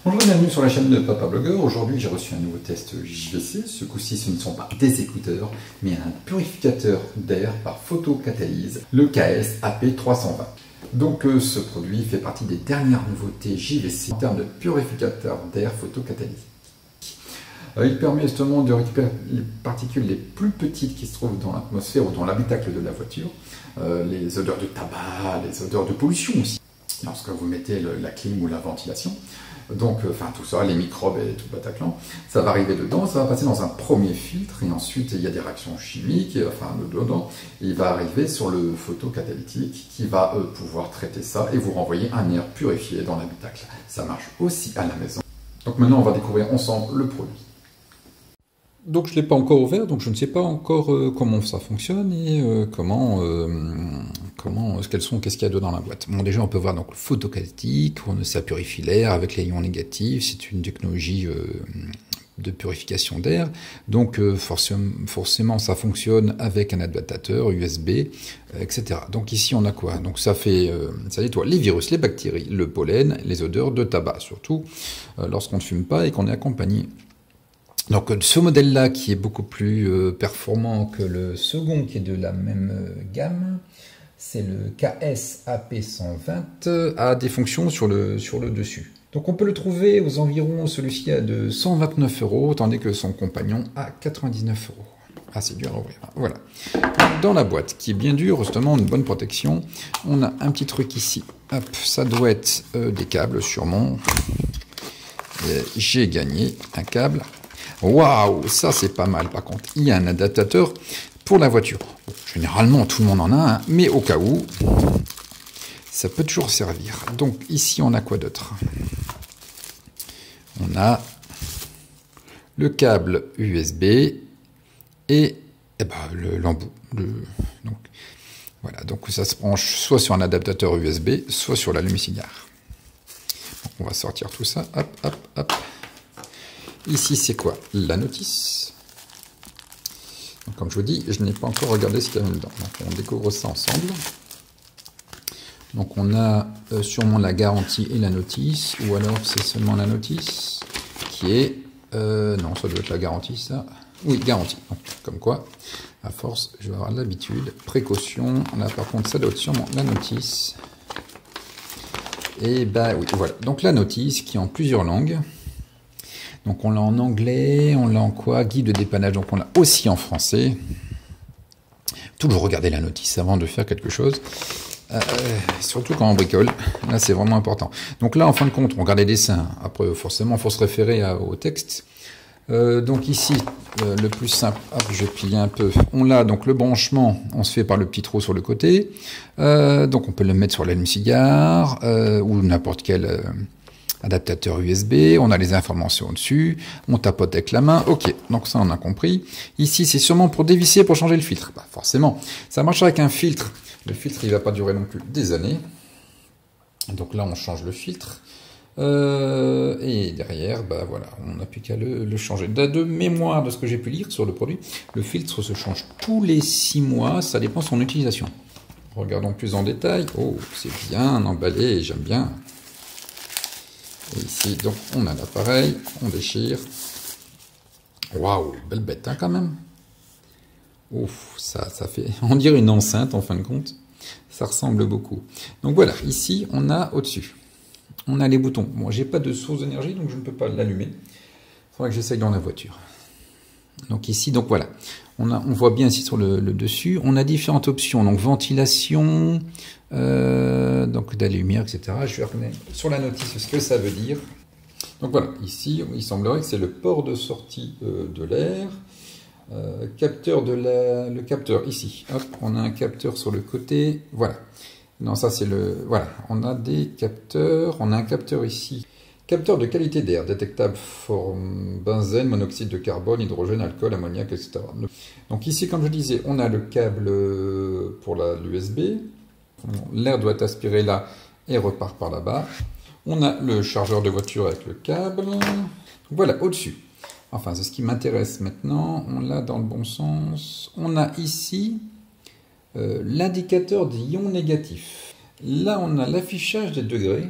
Bonjour et bienvenue sur la chaîne de Papa Blogueur. Aujourd'hui j'ai reçu un nouveau test JVC. Ce coup-ci ce ne sont pas des écouteurs mais un purificateur d'air par photocatalyse, le KS AP320. Donc ce produit fait partie des dernières nouveautés JVC en termes de purificateur d'air photocatalyse. Il permet justement de récupérer les particules les plus petites qui se trouvent dans l'atmosphère ou dans l'habitacle de la voiture, les odeurs de tabac, les odeurs de pollution aussi, lorsque vous mettez la clim ou la ventilation. Donc, tout ça, les microbes et tout le Bataclan, ça va arriver dedans, ça va passer dans un premier filtre, et ensuite il y a des réactions chimiques, dedans, et il va arriver sur le photocatalytique qui va pouvoir traiter ça et vous renvoyer un air purifié dans l'habitacle. Ça marche aussi à la maison. Donc maintenant, on va découvrir ensemble le produit. Donc je ne l'ai pas encore ouvert, donc je ne sais pas encore comment ça fonctionne et qu'est-ce qu'il y a dedans dans la boîte. Bon, déjà on peut voir donc le photocatalytique, ça purifie l'air avec les ions négatifs, c'est une technologie de purification d'air, donc forcément ça fonctionne avec un adaptateur USB, etc. Donc ici on a quoi? Donc ça nettoie les virus, les bactéries, le pollen, les odeurs de tabac, surtout lorsqu'on ne fume pas et qu'on est accompagné. Donc ce modèle-là, qui est beaucoup plus performant que le second, qui est de la même gamme, c'est le KS AP120, a des fonctions sur le dessus. Donc on peut le trouver aux environs, celui-ci a de 129 €, tandis que son compagnon a 99 €. Ah, c'est dur à ouvrir. Voilà. Dans la boîte, qui est bien dure, justement, une bonne protection, on a un petit truc ici. Hop, ça doit être des câbles, sûrement. J'ai gagné un câble. Waouh, ça c'est pas mal par contre. Il y a un adaptateur pour la voiture. Généralement, tout le monde en a un, mais au cas où, ça peut toujours servir. Donc ici, on a quoi d'autre? On a le câble USB et l'embout. Donc voilà, donc ça se branche soit sur un adaptateur USB, soit sur l'allume-cigare. On va sortir tout ça. Hop, hop, hop. Ici, c'est quoi? La notice. Donc, comme je vous dis, je n'ai pas encore regardé ce qu'il y avait dedans. Donc, on découvre ça ensemble. Donc, on a sûrement la garantie et la notice. Ou alors, c'est seulement la notice qui est... non, ça doit être la garantie, ça. Oui, garantie. Donc, comme quoi, à force, je vais avoir l'habitude. Précaution. Là, par contre, ça doit être sûrement la notice. Et oui, voilà. Donc, la notice qui est en plusieurs langues. Donc on l'a en anglais, on l'a en quoi? Guide de dépannage, donc on l'a aussi en français. Toujours regarder la notice avant de faire quelque chose. Surtout quand on bricole, là c'est vraiment important. Donc là en fin de compte, on regarde les dessins. Après forcément il faut se référer au texte. Donc ici, le plus simple, hop, je vais plier un peu. On l'a, donc le branchement, on se fait par le petit trou sur le côté. Donc on peut le mettre sur l'allume-cigare ou n'importe quel... adaptateur USB, on a les informations au-dessus, on tapote avec la main, ok, donc ça on a compris. Ici c'est sûrement pour dévisser, pour changer le filtre. Forcément, ça marche avec un filtre. Le filtre il va pas durer non plus des années. Donc là on change le filtre. Et derrière, voilà, on n'a plus qu'à le changer. De mémoire de ce que j'ai pu lire sur le produit, le filtre se change tous les 6 mois, ça dépend de son utilisation. Regardons plus en détail. Oh, c'est bien emballé, j'aime bien. Et ici, donc, on a l'appareil, on déchire. Waouh, belle bête, hein, quand même. Ouf, ça fait, on dirait une enceinte, en fin de compte. Ça ressemble beaucoup. Donc voilà, ici, on a au-dessus. On a les boutons. Bon, j'ai pas de source d'énergie, donc je ne peux pas l'allumer. Il faudra que j'essaye dans la voiture. Donc ici, donc voilà. On voit bien ici sur le dessus. On a différentes options. Donc ventilation... donc de la lumière, etc. Je vais revenir sur la notice ce que ça veut dire. Donc voilà, ici, il semblerait que c'est le port de sortie de l'air. Le capteur ici. Hop, on a un capteur sur le côté. Voilà. Non, ça c'est le... Voilà, on a des capteurs. On a un capteur ici. Capteur de qualité d'air, détectable forme benzène, monoxyde de carbone, hydrogène, alcool, ammoniac, etc. Donc ici, comme je disais, on a le câble pour l'USB. L'air doit être aspiré là et repart par là-bas. On a le chargeur de voiture avec le câble. Voilà, au-dessus. Enfin, c'est ce qui m'intéresse maintenant. On l'a dans le bon sens. On a ici l'indicateur des ions négatifs. Là, on a l'affichage des degrés.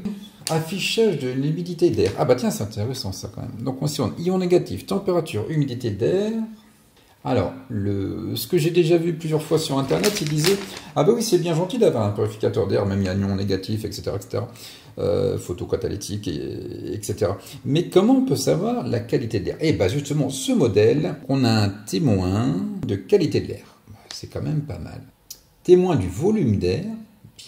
Affichage de l'humidité d'air. Ah bah tiens, c'est intéressant ça quand même. Donc on sait ion négatif, température, humidité d'air. Alors, ce que j'ai déjà vu plusieurs fois sur Internet, il disait « Ah bah oui, c'est bien gentil d'avoir un purificateur d'air, même il y a ion négatif, etc. etc. Photocatalytique, etc. » Mais comment on peut savoir la qualité de l'air? Eh bien justement, ce modèle, on a un témoin de qualité de l'air. C'est quand même pas mal. Témoin du volume d'air.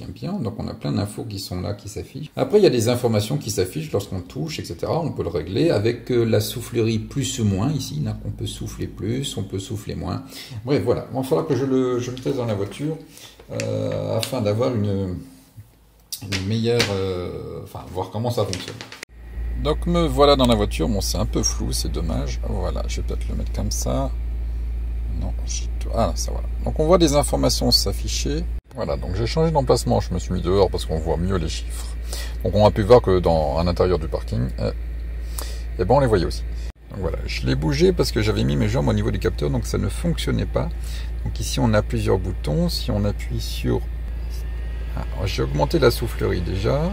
Bien, donc on a plein d'infos qui sont là, qui s'affichent. Après, il y a des informations qui s'affichent lorsqu'on touche, etc. On peut le régler avec la soufflerie plus ou moins, ici, là, on peut souffler plus, on peut souffler moins. Bref, voilà, il va falloir que je le teste dans la voiture, afin d'avoir une meilleure... enfin, voir comment ça fonctionne. Donc me voilà dans la voiture, bon c'est un peu flou, c'est dommage. Voilà, je vais peut-être le mettre comme ça. Non, ah, ça voilà. Donc on voit des informations s'afficher. Voilà, donc j'ai changé d'emplacement, je me suis mis dehors parce qu'on voit mieux les chiffres. Donc on a pu voir que à l'intérieur du parking, et ben on les voyait aussi. Donc voilà, je l'ai bougé parce que j'avais mis mes jambes au niveau du capteur, donc ça ne fonctionnait pas. Donc ici on a plusieurs boutons, si on appuie sur... j'ai augmenté la soufflerie déjà.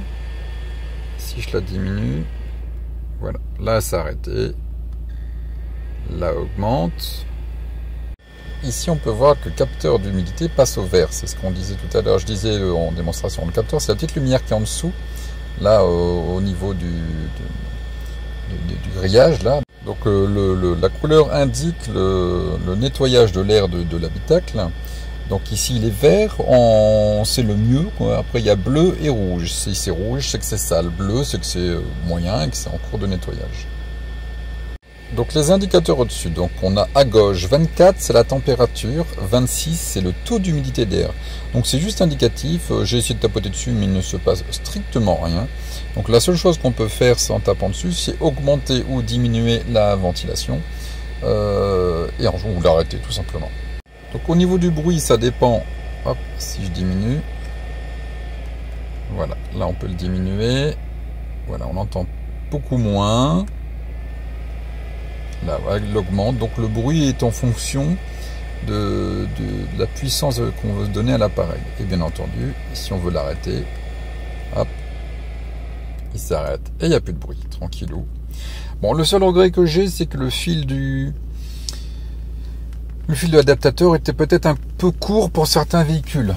Si je la diminue, voilà, là ça a arrêté. Là augmente. Ici, on peut voir que le capteur d'humidité passe au vert. C'est ce qu'on disait tout à l'heure. Je disais en démonstration, le capteur, c'est la petite lumière qui est en dessous, là, au niveau du grillage, là. Donc, la couleur indique le nettoyage de l'air de l'habitacle. Donc ici, il est vert, c'est le mieux. Après, il y a bleu et rouge. Si c'est rouge, c'est que c'est sale. Bleu, c'est que c'est moyen et que c'est en cours de nettoyage. Donc les indicateurs au-dessus, donc on a à gauche 24, c'est la température, 26, c'est le taux d'humidité d'air. Donc c'est juste indicatif, j'ai essayé de tapoter dessus, mais il ne se passe strictement rien. Donc la seule chose qu'on peut faire, c'est en tapant dessus, c'est augmenter ou diminuer la ventilation, ou l'arrêter tout simplement. Donc au niveau du bruit, ça dépend, hop, si je diminue, voilà, là on peut le diminuer, voilà, on entend beaucoup moins. Là, il augmente, donc le bruit est en fonction de la puissance qu'on veut donner à l'appareil. Et bien entendu, si on veut l'arrêter, hop, il s'arrête et il n'y a plus de bruit, tranquillou. Bon, le seul regret que j'ai, c'est que le fil de l'adaptateur était peut-être un peu court pour certains véhicules.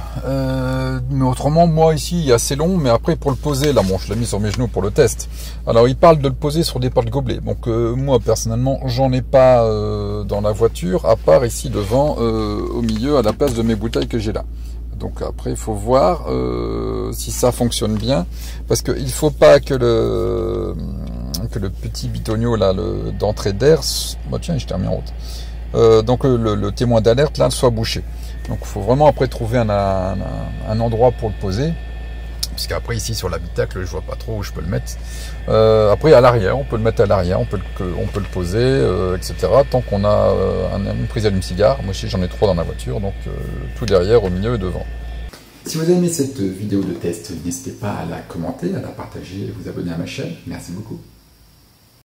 Mais autrement, moi ici, il est assez long, mais après pour le poser, là, bon, je l'ai mis sur mes genoux pour le test. Alors, il parle de le poser sur des porte-gobelets. Donc, moi, personnellement, j'en ai pas dans la voiture, à part ici devant, au milieu, à la place de mes bouteilles que j'ai là. Donc après, il faut voir si ça fonctionne bien, parce qu'il ne faut pas que le petit bitonio là, d'entrée d'air, bah, tiens, je termine en route. Donc le témoin d'alerte là soit bouché. Donc il faut vraiment après trouver un endroit pour le poser, puisqu'après ici sur l'habitacle je vois pas trop où je peux le mettre. Après à l'arrière, on peut le mettre à l'arrière, on peut le poser, etc. Tant qu'on a une prise allume-cigare. Moi j'en ai 3 dans la voiture, donc tout derrière, au milieu et devant. Si vous avez aimé cette vidéo de test, n'hésitez pas à la commenter, à la partager et vous abonner à ma chaîne. Merci beaucoup.